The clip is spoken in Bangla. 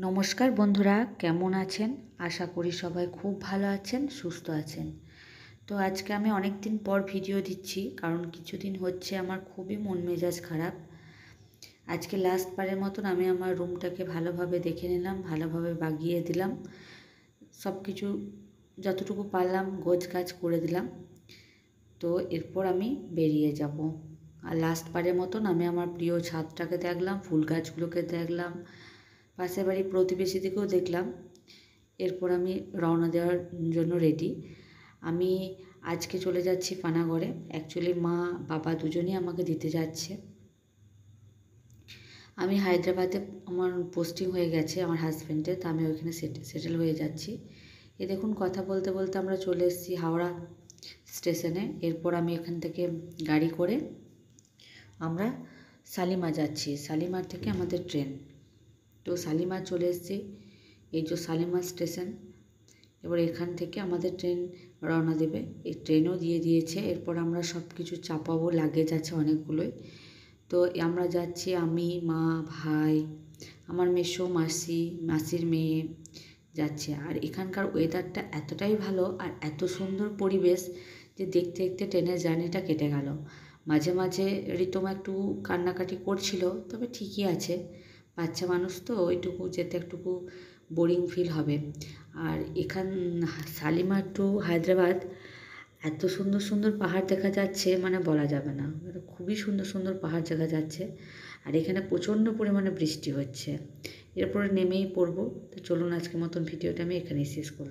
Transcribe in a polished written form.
নমস্কার বন্ধুরা, কেমন আছেন? আশা করি সবাই খুব ভালো আছেন, সুস্থ আছেন। তো আজকে আমি অনেক দিন পর ভিডিও দিচ্ছি, কারণ কিছুদিন হচ্ছে আমার খুবই মন মেজাজ খারাপ। আজকে লাস্ট বারের মতন আমি আমার রুমটাকে ভালোভাবে দেখে নিলাম, ভালোভাবে বাগিয়ে দিলাম, সব কিছু যতটুকু পারলাম গোছ গাছ করে দিলাম। তো এরপর আমি বেরিয়ে যাব। আর লাস্ট বারের মতন আমি আমার প্রিয় ছাদটাকে দেখলাম, ফুল গাছগুলোকে দেখলাম, পাশের বাড়ির প্রতিবেশীদেরকেও দেখলাম। এরপর আমি রওনা দেওয়ার জন্য রেডি। আমি আজকে চলে যাচ্ছি পানাগড়ে। অ্যাকচুয়ালি মা বাবা দুজনেই আমাকে দিতে যাচ্ছে। আমি হায়দ্রাবাদে আমার পোস্টিং হয়ে গেছে আমার হাজব্যান্ডের, তো আমি ওইখানে সেটেল হয়ে যাচ্ছি। এ দেখুন, কথা বলতে বলতে আমরা চলে এসেছি হাওড়া স্টেশনে। এরপর আমি এখান থেকে গাড়ি করে আমরা শালিমার যাচ্ছি। শালিমার থেকে আমাদের ট্রেন। তো শালিমার চলে এসেছি, এই যে শালিমার স্টেশন। এবার এখান থেকে আমাদের ট্রেন রওনা দেবে। এই ট্রেনও দিয়ে দিয়েছে। এরপর আমরা সব কিছু চাপাবো, লাগেজ আছে অনেকগুলোই। তো আমরা যাচ্ছি আমি, মা, ভাই, আমার মেসো, মাসির মেয়ে যাচ্ছে। আর এখানকার ওয়েদারটা এতটাই ভালো আর এত সুন্দর পরিবেশ যে দেখতে দেখতে ট্রেনের জার্নিটা কেটে গেল। মাঝে মাঝে রিতমা একটু কান্নাকাটি করছিল, তবে ঠিকই আছে, বাচ্চা মানুষ তো, ওইটুকু যেতে একটুকু বোরিং ফিল হবে। আর শালিমার টু হায়দ্রাবাদ এত সুন্দর সুন্দর পাহাড় দেখা যাচ্ছে, মানে বলা যাবে না, খুবই সুন্দর সুন্দর পাহাড় দেখা যাচ্ছে। আর এখানে প্রচণ্ড পরিমাণে বৃষ্টি হচ্ছে। এরপরে নেমেই পড়বো। তো চলুন, আজকের মতন ভিডিওটা আমি এখানেই শেষ করব।